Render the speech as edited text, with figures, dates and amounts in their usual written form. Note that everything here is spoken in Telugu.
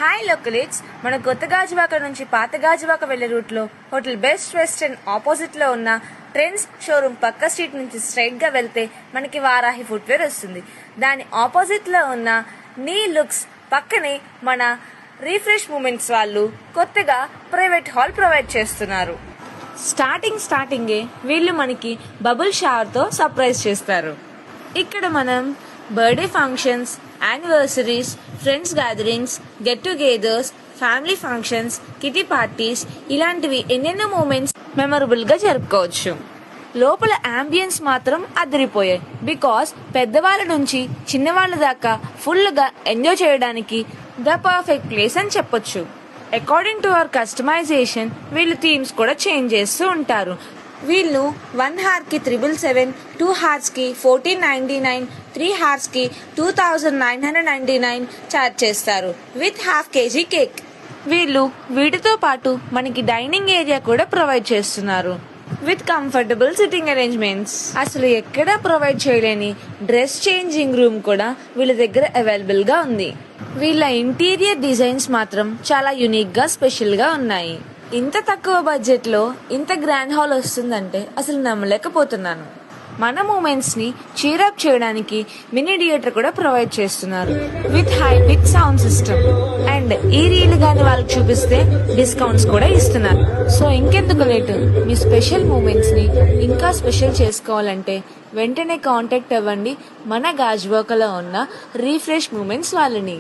హాయ్ లోకలిట్స్, మన కొత్త గాజువాక నుంచి పాత గాజువాక వెళ్లే రూట్లో హోటల్ బెస్ట్ వెస్టర్న్ ఆపోజిట్ లో ఉన్న ట్రెండ్స్ షోరూమ్ పక్క స్ట్రీట్ నుంచి స్ట్రైట్ గా వెళ్తే మనకి వారాహి ఫుట్వేర్ వస్తుంది. దాని ఆపోజిట్ లో ఉన్న నీ లుక్స్ పక్కనే మన రీఫ్రెష్ మూమెంట్స్ వాళ్ళు కొత్తగా ప్రైవేట్ హాల్ ప్రొవైడ్ చేస్తున్నారు. స్టార్టింగే వీళ్ళు మనకి బబుల్ షవర్ తో సర్ప్రైజ్ చేస్తారు. ఇక్కడ మనం birthday functions, anniversaries, friends gatherings, get togethers, family functions, kitty parties ఇలాంటివి ఎన్నెన్నో మూమెంట్స్ మెమరబుల్ గా జరుపుకోవచ్చు. లోపల అంబియన్స్ మాత్రం అదిరిపోయాయి. బికాస్ పెద్దవాళ్ళ నుంచి చిన్నవాళ్ళ దాకా ఫుల్ గా ఎంజాయ్ చేయడానికి ద పర్ఫెక్ట్ ప్లేస్ అని చెప్పొచ్చు. అకార్డింగ్ టు అవర్ కస్టమైజేషన్ వీళ్ళు థీమ్స్ కూడా చేంజ్ చేస్తూ ఉంటారు. వీళ్ళు 1 hour కి 777, 2 hours కి 1499, 3 hours కి 2999 ఛార్జ్ చేస్తారు విత్ ½ kg కేక్. వీళ్ళు వీటితో పాటు మనకి డైనింగ్ ఏరియా కూడా ప్రొవైడ్ చేస్తున్నారు విత్ కంఫర్టబుల్ సిట్టింగ్ అరేంజ్మెంట్స్. అసలు ఎక్కడా ప్రొవైడ్ చేయలేని డ్రెస్ చేంజింగ్ రూమ్ కూడా వీళ్ళ దగ్గర అవైలబుల్ గా ఉంది. వీళ్ళ ఇంటీరియర్ డిజైన్స్ మాత్రం చాలా యునిక్ గా స్పెషల్ గా ఉన్నాయి. ఇంత తక్కువ బడ్జెట్ లో ఇంత గ్రాండ్ హాల్ వస్తుందంటే అసలు నమ్మలేకపోతున్నాను. మన మూమెంట్స్ ని చీరప్ చేయడానికి మినీ థియేటర్ కూడా ప్రొవైడ్ చేస్తున్నారు with high pitch sound system. And ఈ రీల్ గాని వాళ్ళకి చూపిస్తే డిస్కౌంట్స్ కూడా ఇస్తున్నారు. సో ఇంకెందుకు లేటు, మీ స్పెషల్ మూమెంట్స్ ని ఇంకా స్పెషల్ చేసుకోవాలంటే వెంటనే కాంటాక్ట్ అవ్వండి మన గాజువాకలో ఉన్న రీఫ్రెష్ మూమెంట్స్ వాళ్ళని.